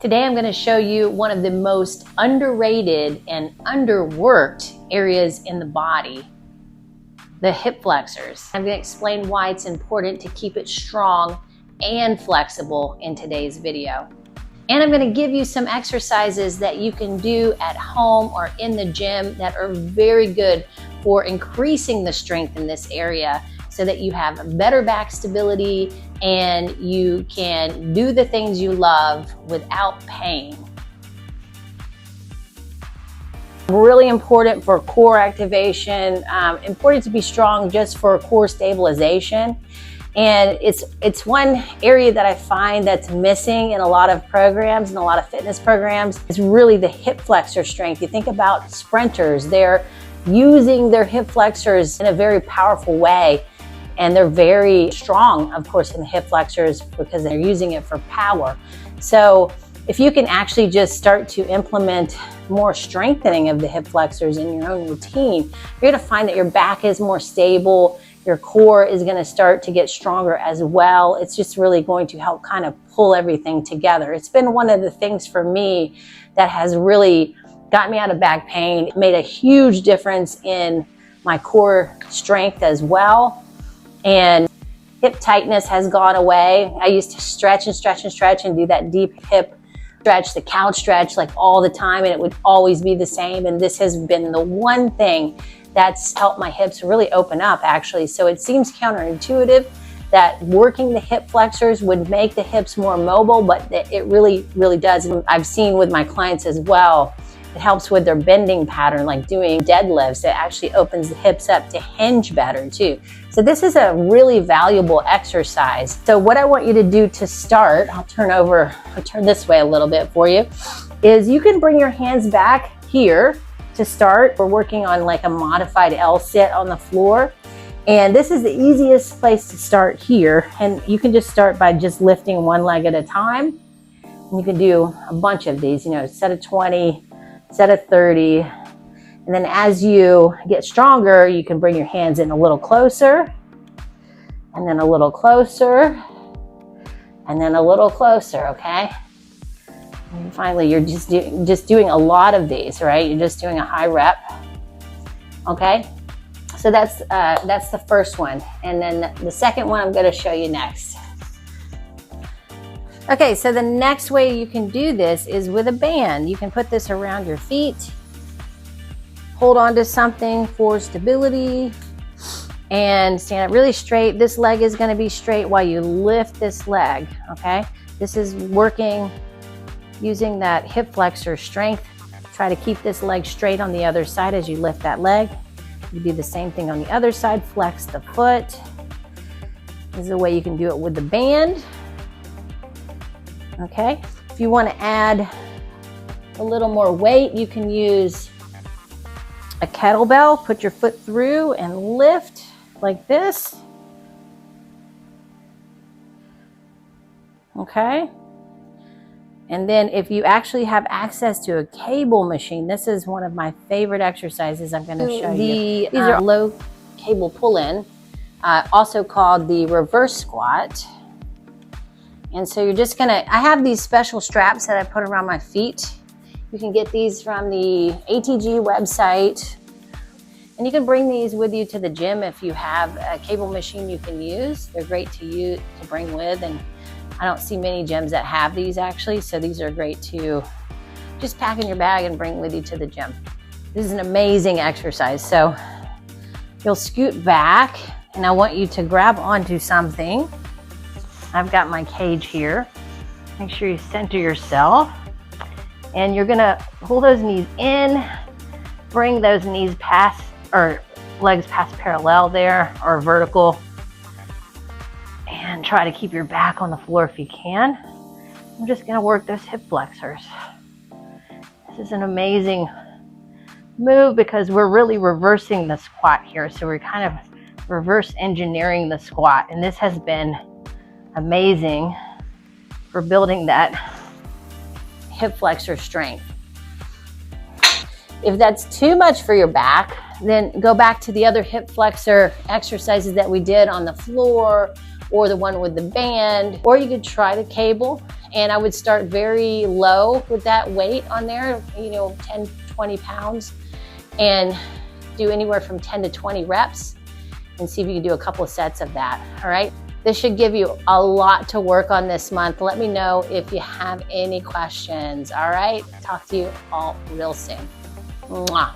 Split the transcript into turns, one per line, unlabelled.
Today I'm going to show you one of the most underrated and underworked areas in the body, the hip flexors. I'm going to explain why it's important to keep it strong and flexible in today's video. And I'm going to give you some exercises that you can do at home or in the gym that are very good for increasing the strength in this area so that you have better back stability and you can do the things you love without pain. Really important for core activation, important to be strong just for core stabilization. And it's one area that I find that's missing in a lot of programs and a lot of fitness programs. It's really the hip flexor strength. You think about sprinters, they're using their hip flexors in a very powerful way. And they're very strong, of course, in the hip flexors because they're using it for power. So if you can actually just start to implement more strengthening of the hip flexors in your own routine, you're going to find that your back is more stable. Your core is going to start to get stronger as well. It's just really going to help kind of pull everything together. It's been one of the things for me that has really got me out of back pain. It made a huge difference in my core strength as well. And hip tightness has gone away. I used to stretch and stretch and stretch and do that deep hip stretch, the couch stretch, like all the time, and it would always be the same. And this has been the one thing that's helped my hips really open up, actually. So it seems counterintuitive that working the hip flexors would make the hips more mobile, but it really, really does. And I've seen with my clients as well, it helps with their bending pattern, like doing deadlifts. It actually opens the hips up to hinge better too. So this is a really valuable exercise. So what I want you to do to start, I'll turn this way a little bit for you, is you can bring your hands back here to start. We're working on like a modified L sit on the floor. And this is the easiest place to start here. And you can just start by just lifting one leg at a time. And you can do a bunch of these, set of 20, set of 30. And then as you get stronger, you can bring your hands in a little closer, and then a little closer, and then a little closer, okay? And finally, you're just doing a lot of these, right? You're just doing a high rep, okay? So that's the first one. And then the second one I'm gonna show you next. Okay, so the next way you can do this is with a band. You can put this around your feet, hold on to something for stability, and stand up really straight. This leg is gonna be straight while you lift this leg, okay? This is working using that hip flexor strength. Try to keep this leg straight on the other side as you lift that leg. You do the same thing on the other side, flex the foot. This is a way you can do it with the band. Okay, if you want to add a little more weight, you can use a kettlebell, put your foot through and lift like this. Okay. And then if you actually have access to a cable machine, this is one of my favorite exercises I'm going to show you. These are low cable pull-in, also called the reverse squat. And so you're just gonna, I have these special straps that I put around my feet. You can get these from the ATG website. And you can bring these with you to the gym if you have a cable machine you can use. They're great to bring with, and I don't see many gyms that have these actually, so these are great to just pack in your bag and bring with you to the gym. This is an amazing exercise. So you'll scoot back, and I want you to grab onto something. I've got my cage here. Make sure you center yourself. And you're gonna pull those knees in, bring those knees past, or legs past parallel there, or vertical. And try to keep your back on the floor if you can. I'm just gonna work those hip flexors. This is an amazing move because we're really reversing the squat here. So we're kind of reverse engineering the squat. And this has been amazing for building that hip flexor strength. If that's too much for your back, then go back to the other hip flexor exercises that we did on the floor or the one with the band, or you could try the cable And I would start very low with that weight on there, 10, 20 pounds, and do anywhere from 10 to 20 reps and see if you can do a couple of sets of that, all right? This should give you a lot to work on this month. Let me know if you have any questions, all right? Talk to you all real soon. Mwah.